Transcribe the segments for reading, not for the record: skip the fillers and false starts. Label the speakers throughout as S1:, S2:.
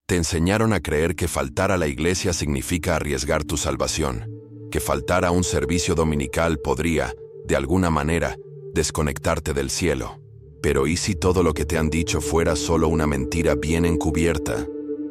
S1: Te enseñaron a creer que faltar a la iglesia significa arriesgar tu salvación, que faltar a un servicio dominical podría, de alguna manera, desconectarte del cielo. Pero ¿y si todo lo que te han dicho fuera solo una mentira bien encubierta?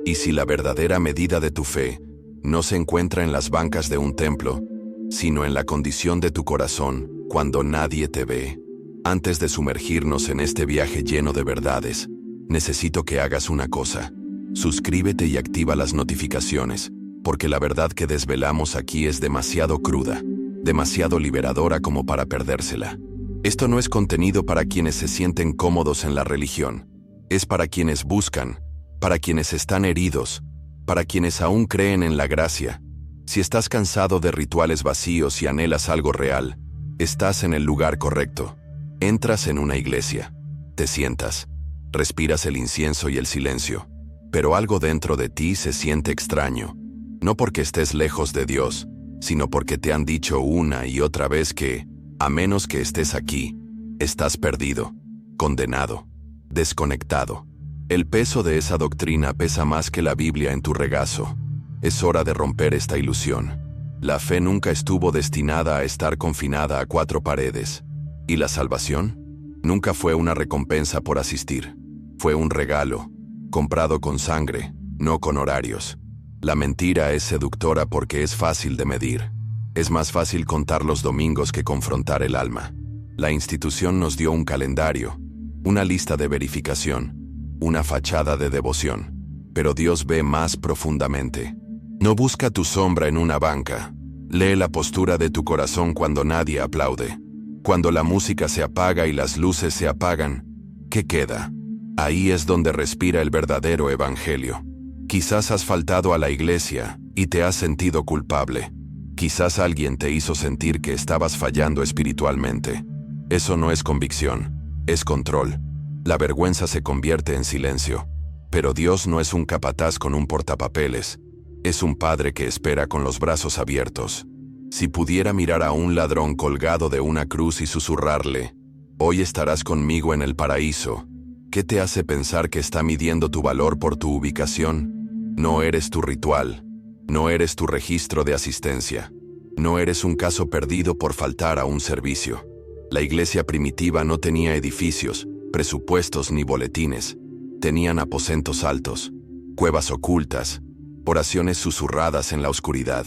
S1: ¿Y si la verdadera medida de tu fe no se encuentra en las bancas de un templo, sino en la condición de tu corazón cuando nadie te ve? Antes de sumergirnos en este viaje lleno de verdades, necesito que hagas una cosa. Suscríbete y activa las notificaciones, porque la verdad que desvelamos aquí es demasiado cruda, demasiado liberadora como para perdérsela. Esto no es contenido para quienes se sienten cómodos en la religión. Es para quienes buscan, para quienes están heridos, para quienes aún creen en la gracia. Si estás cansado de rituales vacíos y anhelas algo real, estás en el lugar correcto. Entras en una iglesia, te sientas, respiras el incienso y el silencio, pero algo dentro de ti se siente extraño. No porque estés lejos de Dios, sino porque te han dicho una y otra vez que, a menos que estés aquí, estás perdido, condenado, desconectado. El peso de esa doctrina pesa más que la Biblia en tu regazo. Es hora de romper esta ilusión. La fe nunca estuvo destinada a estar confinada a 4 paredes. ¿Y la salvación? Nunca fue una recompensa por asistir. Fue un regalo, comprado con sangre, no con horarios. La mentira es seductora porque es fácil de medir. Es más fácil contar los domingos que confrontar el alma. La institución nos dio un calendario, una lista de verificación, una fachada de devoción. Pero Dios ve más profundamente. No busca tu sombra en una banca. Lee la postura de tu corazón cuando nadie aplaude. Cuando la música se apaga y las luces se apagan, ¿qué queda? Ahí es donde respira el verdadero evangelio. Quizás has faltado a la iglesia y te has sentido culpable. Quizás alguien te hizo sentir que estabas fallando espiritualmente. Eso no es convicción, es control. La vergüenza se convierte en silencio. Pero Dios no es un capataz con un portapapeles. Es un padre que espera con los brazos abiertos. Si pudiera mirar a un ladrón colgado de una cruz y susurrarle, «Hoy estarás conmigo en el paraíso», ¿qué te hace pensar que está midiendo tu valor por tu ubicación? No eres tu ritual. No eres tu registro de asistencia. No eres un caso perdido por faltar a un servicio. La iglesia primitiva no tenía edificios, presupuestos ni boletines. Tenían aposentos altos, cuevas ocultas, oraciones susurradas en la oscuridad.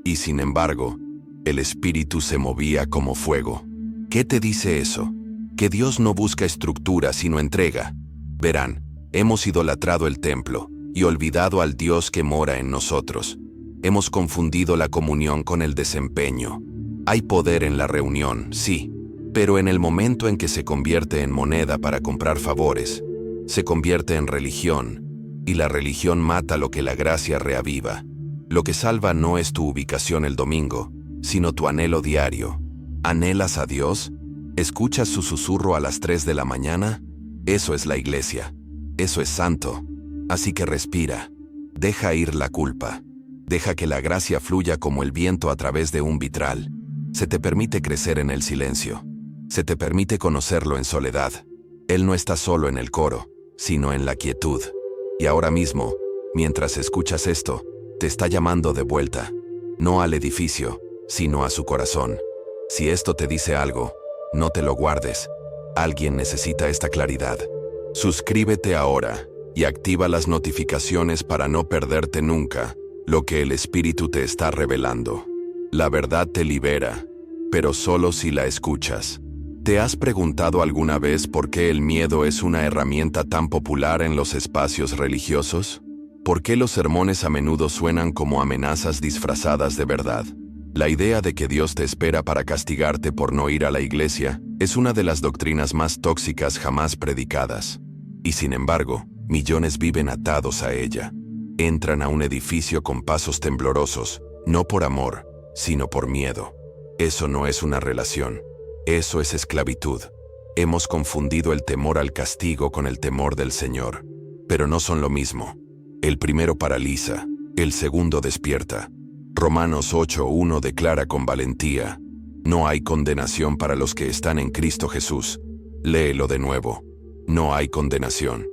S1: Y sin embargo, el espíritu se movía como fuego. ¿Qué te dice eso? Que Dios no busca estructura sino entrega. Verán, hemos idolatrado el templo y olvidado al Dios que mora en nosotros. Hemos confundido la comunión con el desempeño. Hay poder en la reunión, sí, pero en el momento en que se convierte en moneda para comprar favores, se convierte en religión, y la religión mata lo que la gracia reaviva. Lo que salva no es tu ubicación el domingo, sino tu anhelo diario. ¿Anhelas a Dios? ¿Escuchas su susurro a las 3 de la mañana? Eso es la iglesia. Eso es santo. Así que respira. Deja ir la culpa. Deja que la gracia fluya como el viento a través de un vitral. Se te permite crecer en el silencio. Se te permite conocerlo en soledad. Él no está solo en el coro, sino en la quietud. Y ahora mismo, mientras escuchas esto, te está llamando de vuelta. No al edificio, sino a su corazón. Si esto te dice algo, no te lo guardes. Alguien necesita esta claridad. Suscríbete ahora y activa las notificaciones para no perderte nunca lo que el Espíritu te está revelando. La verdad te libera, pero solo si la escuchas. ¿Te has preguntado alguna vez por qué el miedo es una herramienta tan popular en los espacios religiosos? ¿Por qué los sermones a menudo suenan como amenazas disfrazadas de verdad? La idea de que Dios te espera para castigarte por no ir a la iglesia es una de las doctrinas más tóxicas jamás predicadas. Y sin embargo, millones viven atados a ella. Entran a un edificio con pasos temblorosos, no por amor, sino por miedo. Eso no es una relación. Eso es esclavitud. Hemos confundido el temor al castigo con el temor del Señor. Pero no son lo mismo. El primero paraliza, el segundo despierta. Romanos 8:1 declara con valentía: no hay condenación para los que están en Cristo Jesús. Léelo de nuevo. No hay condenación.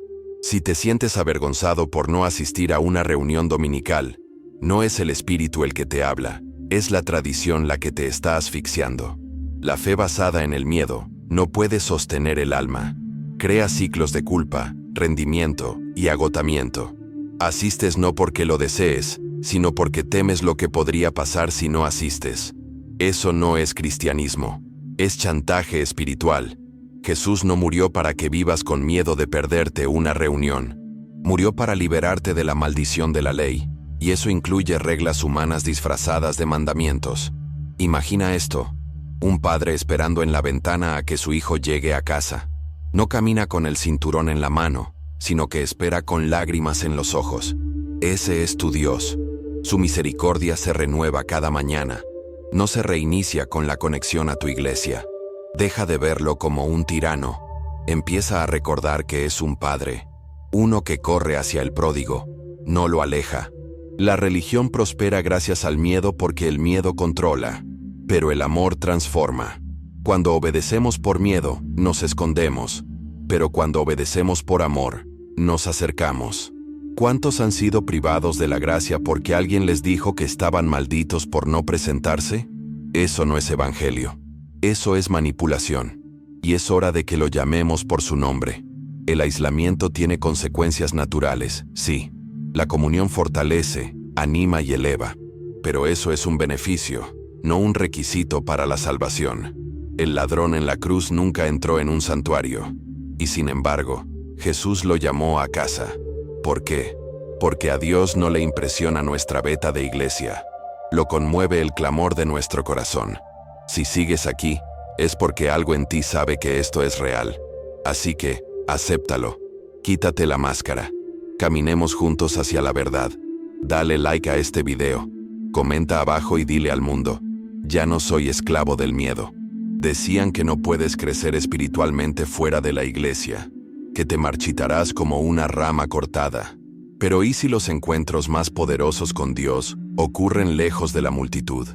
S1: Si te sientes avergonzado por no asistir a una reunión dominical, no es el espíritu el que te habla, es la tradición la que te está asfixiando. La fe basada en el miedo no puede sostener el alma. Crea ciclos de culpa, rendimiento y agotamiento. Asistes no porque lo desees, sino porque temes lo que podría pasar si no asistes. Eso no es cristianismo, es chantaje espiritual. Jesús no murió para que vivas con miedo de perderte una reunión. Murió para liberarte de la maldición de la ley, y eso incluye reglas humanas disfrazadas de mandamientos. Imagina esto: un padre esperando en la ventana a que su hijo llegue a casa. No camina con el cinturón en la mano, sino que espera con lágrimas en los ojos. Ese es tu Dios. Su misericordia se renueva cada mañana. No se reinicia con la conexión a tu iglesia. Deja de verlo como un tirano. Empieza a recordar que es un padre, uno que corre hacia el pródigo, no lo aleja. La religión prospera gracias al miedo porque el miedo controla, pero el amor transforma. Cuando obedecemos por miedo, nos escondemos, pero cuando obedecemos por amor, nos acercamos. ¿Cuántos han sido privados de la gracia porque alguien les dijo que estaban malditos por no presentarse? Eso no es evangelio. Eso es manipulación. Y es hora de que lo llamemos por su nombre. El aislamiento tiene consecuencias naturales, sí. La comunión fortalece, anima y eleva. Pero eso es un beneficio, no un requisito para la salvación. El ladrón en la cruz nunca entró en un santuario. Y sin embargo, Jesús lo llamó a casa. ¿Por qué? Porque a Dios no le impresiona nuestra veta de iglesia. Lo conmueve el clamor de nuestro corazón. Si sigues aquí, es porque algo en ti sabe que esto es real. Así que, acéptalo. Quítate la máscara. Caminemos juntos hacia la verdad. Dale like a este video. Comenta abajo y dile al mundo: ya no soy esclavo del miedo. Decían que no puedes crecer espiritualmente fuera de la iglesia, que te marchitarás como una rama cortada. Pero ¿y si los encuentros más poderosos con Dios ocurren lejos de la multitud?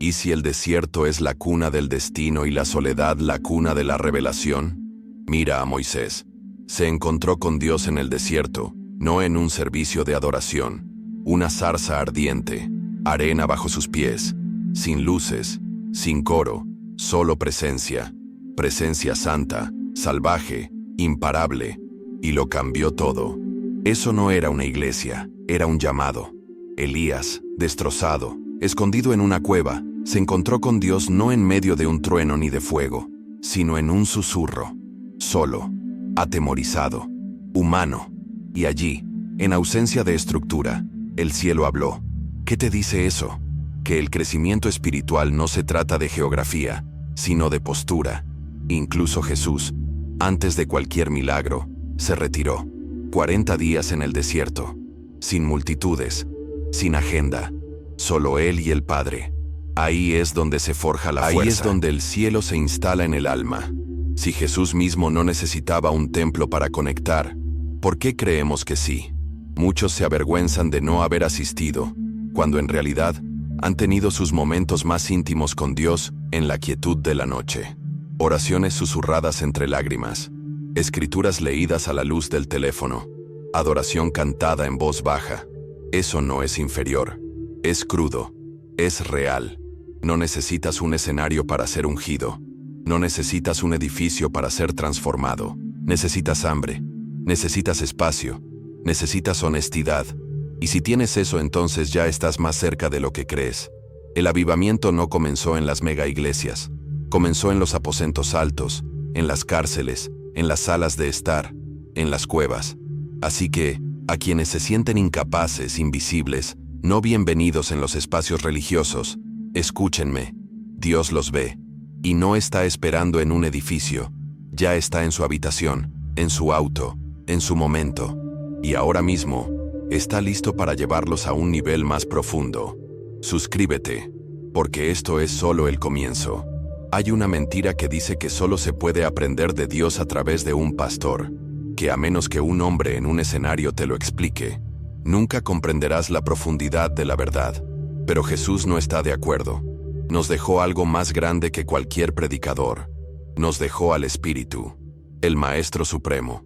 S1: ¿Y si el desierto es la cuna del destino y la soledad la cuna de la revelación? Mira a Moisés. Se encontró con Dios en el desierto, no en un servicio de adoración. Una zarza ardiente, arena bajo sus pies, sin luces, sin coro, solo presencia. Presencia santa, salvaje, imparable. Y lo cambió todo. Eso no era una iglesia, era un llamado. Elías, destrozado, escondido en una cueva, se encontró con Dios no en medio de un trueno ni de fuego, sino en un susurro. Solo, atemorizado, humano. Y allí, en ausencia de estructura, el cielo habló. ¿Qué te dice eso? Que el crecimiento espiritual no se trata de geografía, sino de postura. Incluso Jesús, antes de cualquier milagro, se retiró. 40 días en el desierto, sin multitudes, sin agenda, solo Él y el Padre. Ahí es donde se forja la fuerza. Ahí es donde el cielo se instala en el alma. Si Jesús mismo no necesitaba un templo para conectar, ¿por qué creemos que sí? Muchos se avergüenzan de no haber asistido, cuando en realidad han tenido sus momentos más íntimos con Dios en la quietud de la noche. Oraciones susurradas entre lágrimas, escrituras leídas a la luz del teléfono, adoración cantada en voz baja. Eso no es inferior, es crudo, es real. No necesitas un escenario para ser ungido. No necesitas un edificio para ser transformado. Necesitas hambre, necesitas espacio, necesitas honestidad. Y si tienes eso, entonces ya estás más cerca de lo que crees. El avivamiento no comenzó en las mega iglesias. Comenzó en los aposentos altos, en las cárceles, en las salas de estar, en las cuevas. Así que, a quienes se sienten incapaces, invisibles, no bienvenidos en los espacios religiosos, escúchenme. Dios los ve. Y no está esperando en un edificio. Ya está en su habitación, en su auto, en su momento. Y ahora mismo, está listo para llevarlos a un nivel más profundo. Suscríbete, porque esto es solo el comienzo. Hay una mentira que dice que solo se puede aprender de Dios a través de un pastor, que a menos que un hombre en un escenario te lo explique, nunca comprenderás la profundidad de la verdad. Pero Jesús no está de acuerdo. Nos dejó algo más grande que cualquier predicador. Nos dejó al Espíritu, el Maestro Supremo,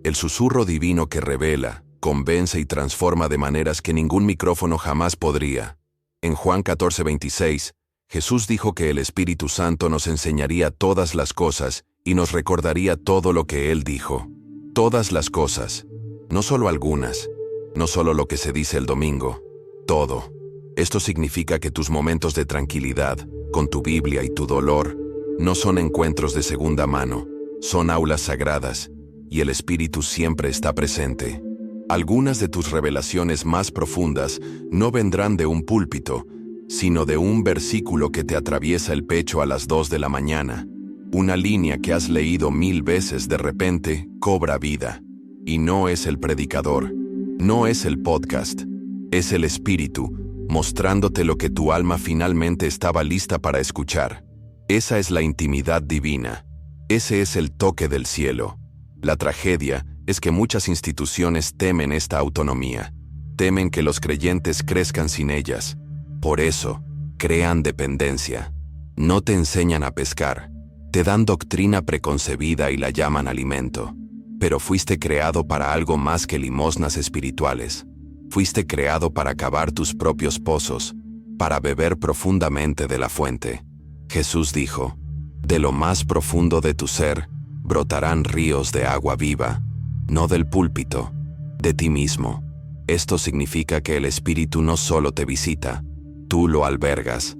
S1: el susurro divino que revela, convence y transforma de maneras que ningún micrófono jamás podría. En Juan 14:26, Jesús dijo que el Espíritu Santo nos enseñaría todas las cosas y nos recordaría todo lo que Él dijo. Todas las cosas, no solo algunas, no solo lo que se dice el domingo, todo. Esto significa que tus momentos de tranquilidad, con tu Biblia y tu dolor, no son encuentros de segunda mano, son aulas sagradas, y el Espíritu siempre está presente. Algunas de tus revelaciones más profundas no vendrán de un púlpito, sino de un versículo que te atraviesa el pecho a las 2 de la mañana. Una línea que has leído 1000 veces de repente cobra vida. Y no es el predicador, no es el podcast, es el Espíritu, mostrándote lo que tu alma finalmente estaba lista para escuchar. Esa es la intimidad divina. Ese es el toque del cielo. La tragedia es que muchas instituciones temen esta autonomía. Temen que los creyentes crezcan sin ellas. Por eso, crean dependencia. No te enseñan a pescar. Te dan doctrina preconcebida y la llaman alimento. Pero fuiste creado para algo más que limosnas espirituales. Fuiste creado para cavar tus propios pozos, para beber profundamente de la fuente. Jesús dijo, de lo más profundo de tu ser, brotarán ríos de agua viva, no del púlpito, de ti mismo. Esto significa que el Espíritu no solo te visita, tú lo albergas.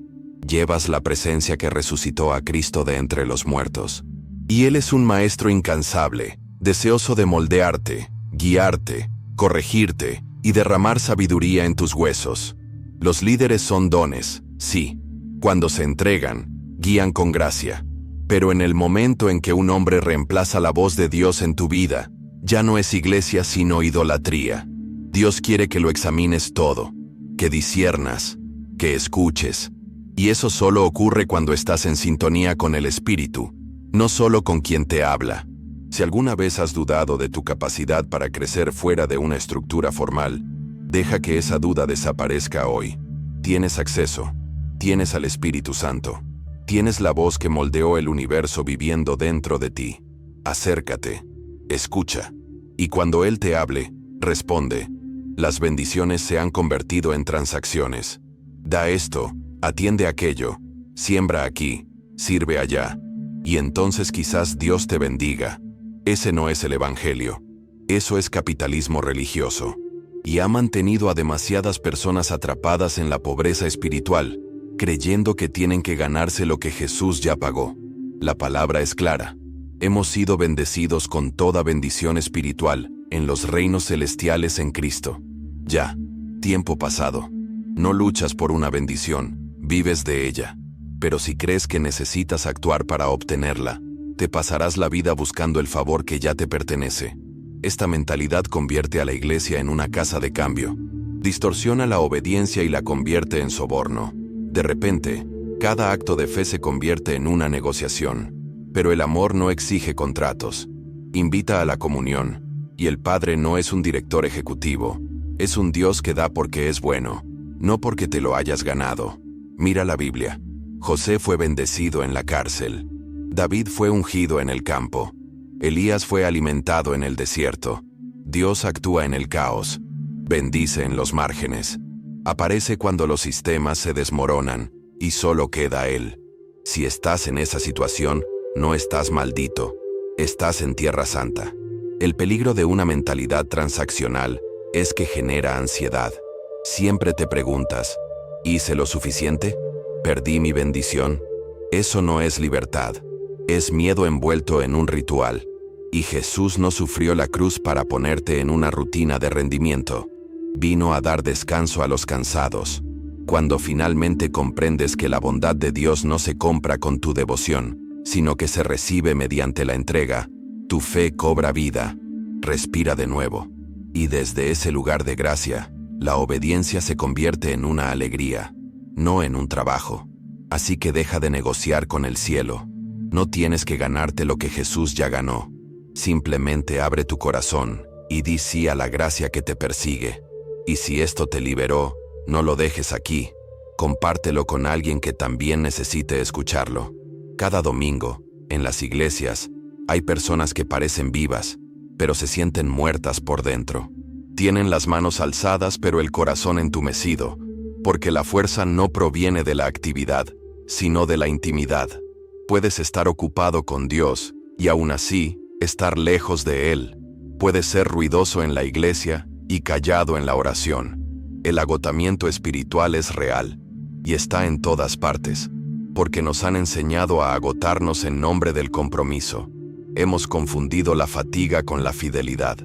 S1: Llevas la presencia que resucitó a Cristo de entre los muertos. Y Él es un maestro incansable, deseoso de moldearte, guiarte, corregirte y derramar sabiduría en tus huesos. Los líderes son dones, sí. Cuando se entregan, guían con gracia. Pero en el momento en que un hombre reemplaza la voz de Dios en tu vida, ya no es iglesia sino idolatría. Dios quiere que lo examines todo, que disciernas, que escuches. Y eso solo ocurre cuando estás en sintonía con el Espíritu, no solo con quien te habla. Si alguna vez has dudado de tu capacidad para crecer fuera de una estructura formal, deja que esa duda desaparezca hoy. Tienes acceso, tienes al Espíritu Santo, tienes la voz que moldeó el universo viviendo dentro de ti. Acércate, escucha, y cuando Él te hable, responde. Las bendiciones se han convertido en transacciones. Da esto, atiende aquello, siembra aquí, sirve allá, y entonces quizás Dios te bendiga. Ese no es el Evangelio. Eso es capitalismo religioso. Y ha mantenido a demasiadas personas atrapadas en la pobreza espiritual, creyendo que tienen que ganarse lo que Jesús ya pagó. La palabra es clara. Hemos sido bendecidos con toda bendición espiritual en los reinos celestiales en Cristo. Ya, tiempo pasado. No luchas por una bendición, vives de ella. Pero si crees que necesitas actuar para obtenerla, te pasarás la vida buscando el favor que ya te pertenece. Esta mentalidad convierte a la iglesia en una casa de cambio. Distorsiona la obediencia y la convierte en soborno. De repente, cada acto de fe se convierte en una negociación. Pero el amor no exige contratos. Invita a la comunión. Y el Padre no es un director ejecutivo. Es un Dios que da porque es bueno, no porque te lo hayas ganado. Mira la Biblia. José fue bendecido en la cárcel. David fue ungido en el campo. Elías fue alimentado en el desierto. Dios actúa en el caos. Bendice en los márgenes. Aparece cuando los sistemas se desmoronan y solo queda Él. Si estás en esa situación, no estás maldito. Estás en Tierra Santa. El peligro de una mentalidad transaccional es que genera ansiedad. Siempre te preguntas, ¿hice lo suficiente? ¿Perdí mi bendición? Eso no es libertad. Es miedo envuelto en un ritual. Y Jesús no sufrió la cruz para ponerte en una rutina de rendimiento. Vino a dar descanso a los cansados. Cuando finalmente comprendes que la bondad de Dios no se compra con tu devoción, sino que se recibe mediante la entrega, tu fe cobra vida. Respira de nuevo. Y desde ese lugar de gracia, la obediencia se convierte en una alegría, no en un trabajo. Así que deja de negociar con el cielo. No tienes que ganarte lo que Jesús ya ganó. Simplemente abre tu corazón y di sí a la gracia que te persigue. Y si esto te liberó, no lo dejes aquí. Compártelo con alguien que también necesite escucharlo. Cada domingo, en las iglesias, hay personas que parecen vivas, pero se sienten muertas por dentro. Tienen las manos alzadas, pero el corazón entumecido, porque la fuerza no proviene de la actividad, sino de la intimidad. Puedes estar ocupado con Dios y aún así estar lejos de Él. Puedes ser ruidoso en la iglesia y callado en la oración. El agotamiento espiritual es real y está en todas partes, porque nos han enseñado a agotarnos en nombre del compromiso. Hemos confundido la fatiga con la fidelidad,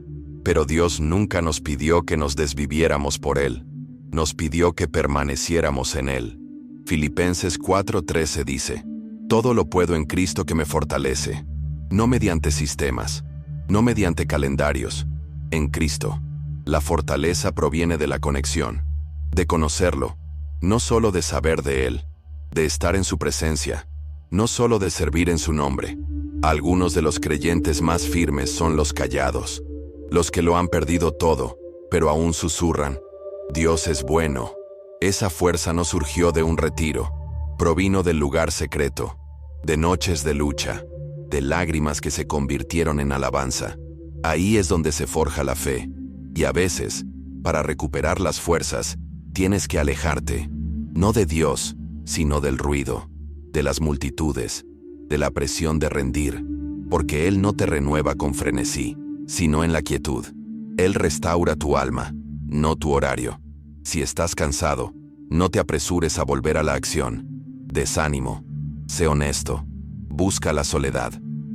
S1: pero Dios nunca nos pidió que nos desviviéramos por Él. Nos pidió que permaneciéramos en Él. Filipenses 4:13 dice: todo lo puedo en Cristo que me fortalece. No mediante sistemas, no mediante calendarios, en Cristo. La fortaleza proviene de la conexión, de conocerlo, no solo de saber de Él, de estar en su presencia, no solo de servir en su nombre. Algunos de los creyentes más firmes son los callados, los que lo han perdido todo, pero aún susurran: Dios es bueno. Esa fuerza no surgió de un retiro, provino del lugar secreto, de noches de lucha, de lágrimas que se convirtieron en alabanza. Ahí es donde se forja la fe, y a veces, para recuperar las fuerzas, tienes que alejarte, no de Dios, sino del ruido, de las multitudes, de la presión de rendir, porque Él no te renueva con frenesí, sino en la quietud. Él restaura tu alma, no tu horario. Si estás cansado, no te apresures a volver a la acción. Desánimo. Sé honesto. Busca la soledad.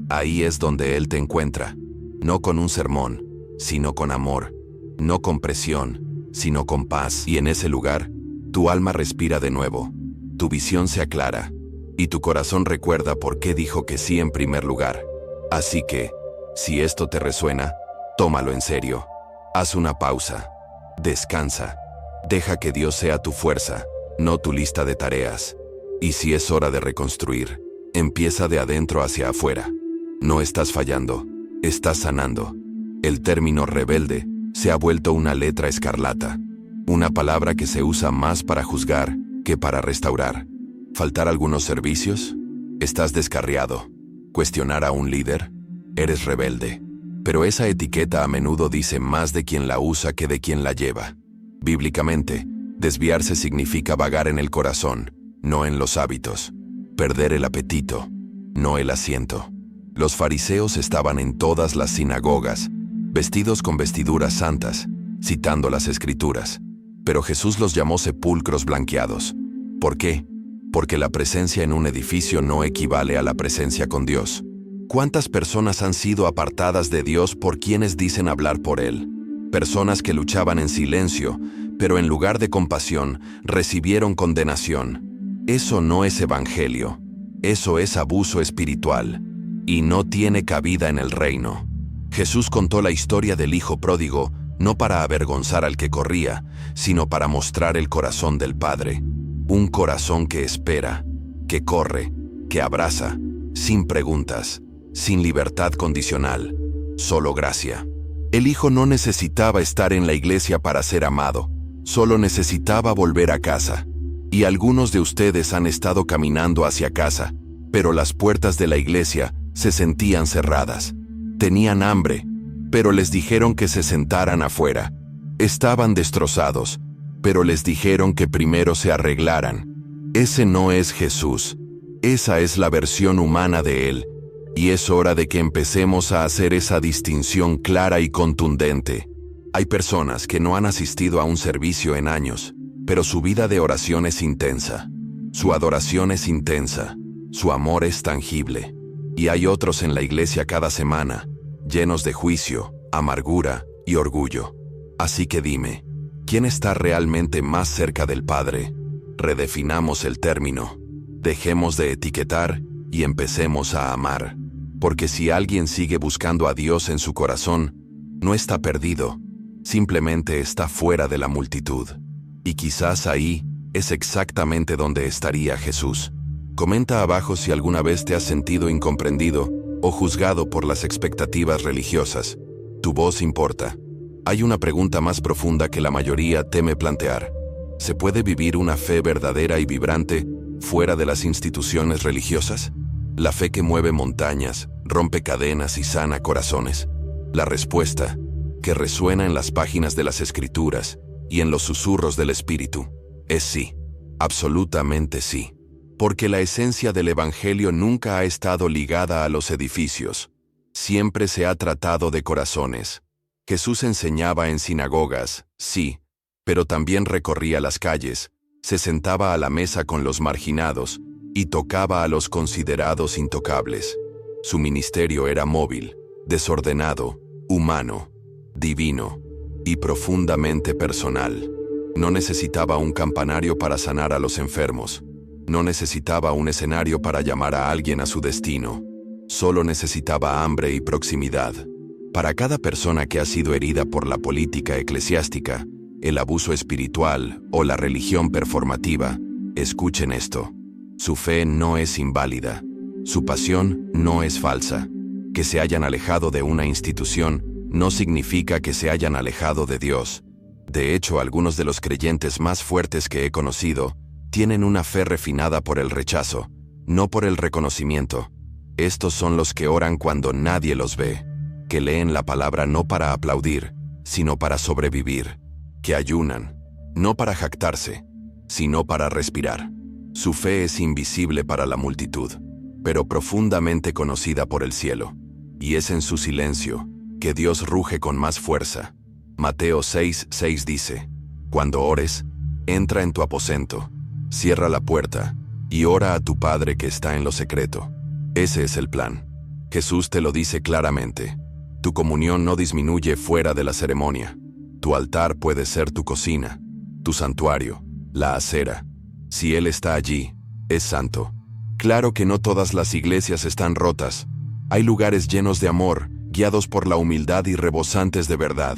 S1: Ahí es donde Él te encuentra. No con un sermón, sino con amor. No con presión, sino con paz. Y en ese lugar, tu alma respira de nuevo. Tu visión se aclara. Y tu corazón recuerda por qué dijo que sí en primer lugar. Así que, si esto te resuena, tómalo en serio. Haz una pausa. Descansa. Deja que Dios sea tu fuerza, no tu lista de tareas. Y si es hora de reconstruir, empieza de adentro hacia afuera. No estás fallando, estás sanando. El término rebelde se ha vuelto una letra escarlata, una palabra que se usa más para juzgar que para restaurar. ¿Faltar algunos servicios? ¿Estás descarriado? ¿Cuestionar a un líder? Eres rebelde. Pero esa etiqueta a menudo dice más de quien la usa que de quien la lleva. Bíblicamente, desviarse significa vagar en el corazón, no en los hábitos. Perder el apetito, no el asiento. Los fariseos estaban en todas las sinagogas, vestidos con vestiduras santas, citando las Escrituras. Pero Jesús los llamó sepulcros blanqueados. ¿Por qué? Porque la presencia en un edificio no equivale a la presencia con Dios. ¿Cuántas personas han sido apartadas de Dios por quienes dicen hablar por Él? Personas que luchaban en silencio, pero en lugar de compasión, recibieron condenación. Eso no es evangelio. Eso es abuso espiritual. Y no tiene cabida en el reino. Jesús contó la historia del hijo pródigo, no para avergonzar al que corría, sino para mostrar el corazón del Padre. Un corazón que espera, que corre, que abraza, sin preguntas, sin libertad condicional, solo gracia. El hijo no necesitaba estar en la iglesia para ser amado, solo necesitaba volver a casa. Y algunos de ustedes han estado caminando hacia casa, pero las puertas de la iglesia se sentían cerradas. Tenían hambre, pero les dijeron que se sentaran afuera. Estaban destrozados, pero les dijeron que primero se arreglaran. Ese no es Jesús. Esa es la versión humana de Él. Y es hora de que empecemos a hacer esa distinción clara y contundente. Hay personas que no han asistido a un servicio en años, pero su vida de oración es intensa. Su adoración es intensa. Su amor es tangible. Y hay otros en la iglesia cada semana, llenos de juicio, amargura y orgullo. Así que dime, ¿quién está realmente más cerca del Padre? Redefinamos el término. Dejemos de etiquetar y empecemos a amar. Porque si alguien sigue buscando a Dios en su corazón, no está perdido, simplemente está fuera de la multitud. Y quizás ahí es exactamente donde estaría Jesús. Comenta abajo si alguna vez te has sentido incomprendido o juzgado por las expectativas religiosas. Tu voz importa. Hay una pregunta más profunda que la mayoría teme plantear. ¿Se puede vivir una fe verdadera y vibrante fuera de las instituciones religiosas? La fe que mueve montañas, rompe cadenas y sana corazones. La respuesta, que resuena en las páginas de las Escrituras y en los susurros del Espíritu, es sí, absolutamente sí. Porque la esencia del Evangelio nunca ha estado ligada a los edificios. Siempre se ha tratado de corazones. Jesús enseñaba en sinagogas, sí, pero también recorría las calles, se sentaba a la mesa con los marginados y tocaba a los considerados intocables. Su ministerio era móvil, desordenado, humano, divino y profundamente personal. No necesitaba un campanario para sanar a los enfermos. No necesitaba un escenario para llamar a alguien a su destino. Solo necesitaba hambre y proximidad. Para cada persona que ha sido herida por la política eclesiástica, el abuso espiritual o la religión performativa, escuchen esto. Su fe no es inválida. Su pasión no es falsa. Que se hayan alejado de una institución no significa que se hayan alejado de Dios. De hecho, algunos de los creyentes más fuertes que he conocido tienen una fe refinada por el rechazo, no por el reconocimiento. Estos son los que oran cuando nadie los ve, que leen la palabra no para aplaudir, sino para sobrevivir, que ayunan, no para jactarse, sino para respirar. Su fe es invisible para la multitud, pero profundamente conocida por el cielo, y es en su silencio que Dios ruge con más fuerza. Mateo 6:6 dice, «Cuando ores, entra en tu aposento, cierra la puerta y ora a tu Padre que está en lo secreto». Ese es el plan. Jesús te lo dice claramente. Tu comunión no disminuye fuera de la ceremonia. Tu altar puede ser tu cocina, tu santuario, la acera. Si Él está allí, es santo. Claro que no todas las iglesias están rotas. Hay lugares llenos de amor, guiados por la humildad y rebosantes de verdad.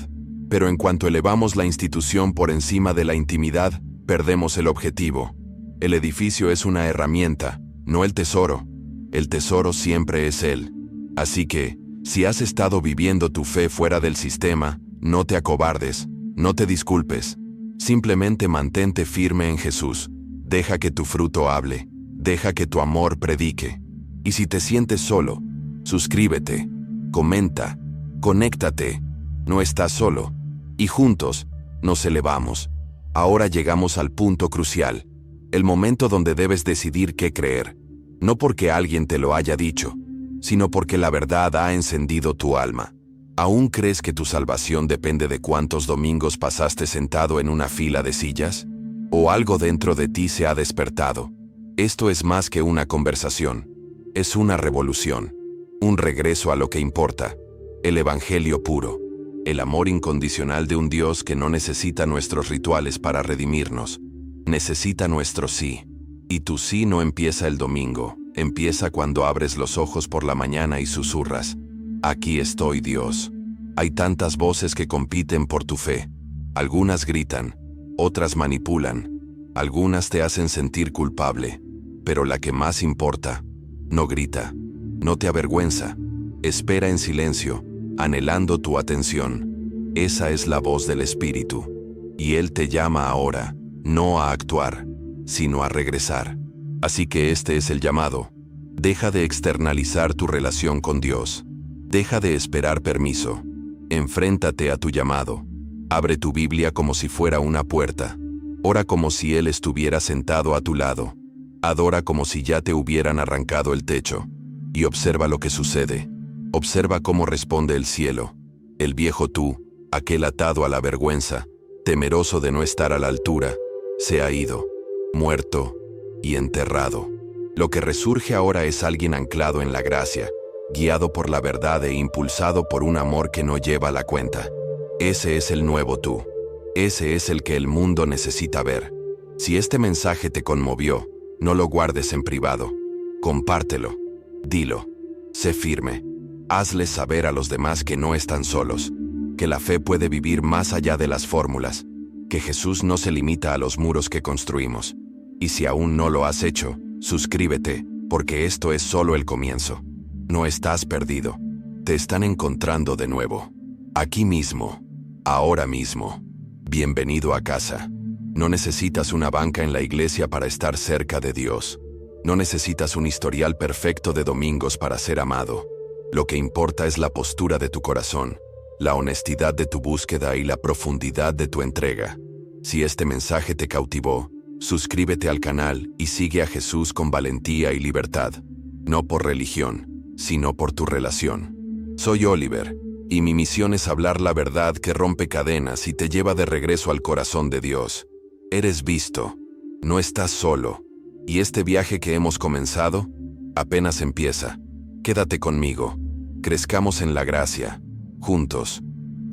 S1: Pero en cuanto elevamos la institución por encima de la intimidad, perdemos el objetivo. El edificio es una herramienta, no el tesoro. El tesoro siempre es Él. Así que, si has estado viviendo tu fe fuera del sistema, no te acobardes, no te disculpes. Simplemente mantente firme en Jesús. Deja que tu fruto hable. Deja que tu amor predique. Y si te sientes solo, suscríbete, comenta, conéctate. No estás solo. Y juntos, nos elevamos. Ahora llegamos al punto crucial. El momento donde debes decidir qué creer. No porque alguien te lo haya dicho, sino porque la verdad ha encendido tu alma. ¿Aún crees que tu salvación depende de cuántos domingos pasaste sentado en una fila de sillas? ¿O algo dentro de ti se ha despertado? Esto es más que una conversación. Es una revolución. Un regreso a lo que importa. El Evangelio puro. El amor incondicional de un Dios que no necesita nuestros rituales para redimirnos. Necesita nuestro sí. Y tu sí no empieza el domingo, empieza cuando abres los ojos por la mañana y susurras, «Aquí estoy, Dios». Hay tantas voces que compiten por tu fe. Algunas gritan, otras manipulan, algunas te hacen sentir culpable, pero la que más importa, no grita, no te avergüenza, espera en silencio, anhelando tu atención. Esa es la voz del Espíritu, y Él te llama ahora, no a actuar, sino a regresar. Así que este es el llamado. Deja de externalizar tu relación con Dios. Deja de esperar permiso. Enfréntate a tu llamado. Abre tu Biblia como si fuera una puerta. Ora como si Él estuviera sentado a tu lado. Adora como si ya te hubieran arrancado el techo. Y observa lo que sucede. Observa cómo responde el cielo. El viejo tú, aquel atado a la vergüenza, temeroso de no estar a la altura, se ha ido, muerto y enterrado. Lo que resurge ahora es alguien anclado en la gracia, guiado por la verdad e impulsado por un amor que no lleva la cuenta. Ese es el nuevo tú. Ese es el que el mundo necesita ver. Si este mensaje te conmovió, no lo guardes en privado. Compártelo. Dilo. Sé firme. Hazles saber a los demás que no están solos, que la fe puede vivir más allá de las fórmulas, que Jesús no se limita a los muros que construimos. Y si aún no lo has hecho, suscríbete, porque esto es solo el comienzo. No estás perdido. Te están encontrando de nuevo. Aquí mismo. Ahora mismo. Bienvenido a casa. No necesitas una banca en la iglesia para estar cerca de Dios. No necesitas un historial perfecto de domingos para ser amado. Lo que importa es la postura de tu corazón, la honestidad de tu búsqueda y la profundidad de tu entrega. Si este mensaje te cautivó, suscríbete al canal y sigue a Jesús con valentía y libertad, no por religión, sino por tu relación. Soy Oliver, y mi misión es hablar la verdad que rompe cadenas y te lleva de regreso al corazón de Dios. Eres visto, no estás solo, y este viaje que hemos comenzado apenas empieza. Quédate conmigo, crezcamos en la gracia, juntos,